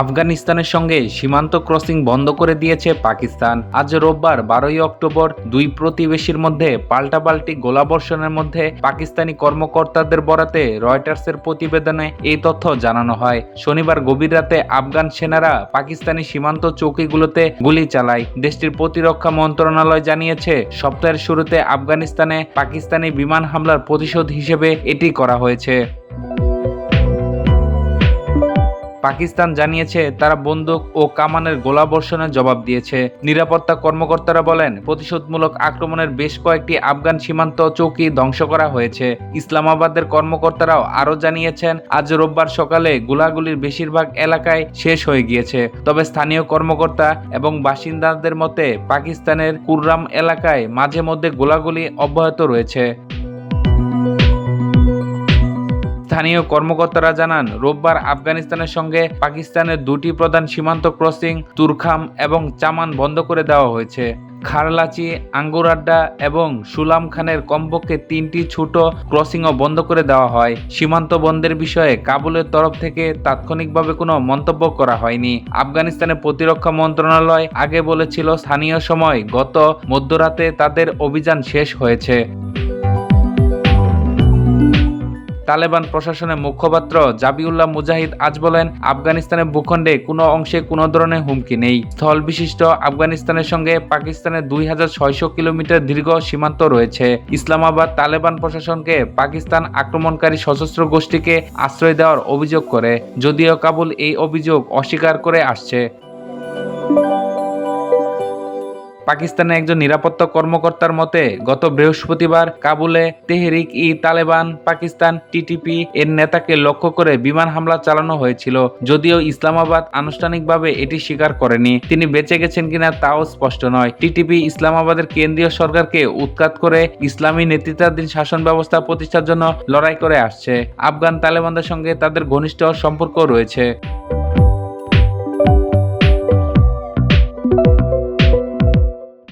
আফগানিস্তানের সঙ্গে সীমান্ত ক্রসিং বন্ধ করে দিয়েছে পাকিস্তান। আজ রোববার 12 অক্টোবর দুই প্রতিবেশীর মধ্যে পাল্টাপাল্টি গোলাবর্ষণের মধ্যে পাকিস্তানি কর্মকর্তাদের বরাতে রয়টার্সের প্রতিবেদনে এই তথ্য জানানো হয়। শনিবার গভীর রাতে আফগান সেনারা পাকিস্তানি সীমান্ত চৌকিগুলোতে গুলি চালায়। দেশটির প্রতিরক্ষা মন্ত্রণালয় জানিয়েছে, সপ্তাহের শুরুতে আফগানিস্তানে পাকিস্তানি বিমান হামলার প্রতিশোধ হিসেবে এটি করা হয়েছে। পাকিস্তান জানিয়েছে তারা বন্দুক ও কামানের গোলাবর্ষণের জবাব দিয়েছে। নিরাপত্তা কর্মকর্তারা বলেন, প্রতিশোধমূলক আক্রমণের বেশ কয়েকটি আফগান সীমান্ত চৌকি ধ্বংস করা হয়েছে। ইসলামাবাদের কর্মকর্তারাও আরও জানিয়েছেন, আজ রোববার সকালে গোলাগুলির বেশিরভাগ এলাকায় শেষ হয়ে গিয়েছে। তবে স্থানীয় কর্মকর্তা এবং বাসিন্দাদের মতে পাকিস্তানের কুররাম এলাকায় মাঝে মধ্যে গোলাগুলি অব্যাহত রয়েছে। স্থানীয় কর্মকর্তারা জানান, রোববার আফগানিস্তানের সঙ্গে পাকিস্তানের দুটি প্রধান সীমান্ত ক্রসিং তুরখাম এবং চামান বন্ধ করে দেওয়া হয়েছে। খারলাচি, আঙ্গুরাড্ডা এবং সুলাম খানের কমপক্ষে 3টি ছোট ক্রসিংও বন্ধ করে দেওয়া হয়। সীমান্ত বন্ধের বিষয়ে কাবুলের তরফ থেকে তাৎক্ষণিকভাবে কোনো মন্তব্য করা হয়নি। আফগানিস্তানের প্রতিরক্ষা মন্ত্রণালয় আগে বলেছিল, স্থানীয় সময় গত মধ্যরাতে তাদের অভিযান শেষ হয়েছে। তালেবান প্রশাসনের মুখপাত্র জাবিউল্লাহ মুজাহিদ আজ বলেন, আফগানিস্তানের ভূখণ্ডে কোনো অংশে কোনো ধরনের হুমকি নেই। স্থল বিশিষ্ট আফগানিস্তানের সঙ্গে পাকিস্তানের 2600 কিলোমিটার দীর্ঘ সীমান্ত রয়েছে। ইসলামাবাদ তালেবান প্রশাসনকে পাকিস্তান আক্রমণকারী সশস্ত্র গোষ্ঠীকে আশ্রয় দেওয়ার অভিযোগ করে, যদিও কাবুল এই অভিযোগ অস্বীকার করে আসছে। পাকিস্তানের একজন নিরাপত্তা কর্মকর্তার মতে, গত বৃহস্পতিবার কাবুলে তেহরিক-ই-তালেবান পাকিস্তান টিটিপি এর নেতাকে লক্ষ্য করে বিমান হামলা চালানো হয়েছিল, যদিও ইসলামাবাদ আনুষ্ঠানিকভাবে এটি স্বীকার করেনি। তিনি বেঁচে গেছেন কিনা তাও স্পষ্ট নয়। টিটিপি ইসলামাবাদের কেন্দ্রীয় সরকারকে উৎখাত করে ইসলামী নেতৃত্বাধীন শাসন ব্যবস্থা প্রতিষ্ঠার জন্য লড়াই করে আসছে। আফগান তালেবানদের সঙ্গে তাদের ঘনিষ্ঠ সম্পর্ক রয়েছে।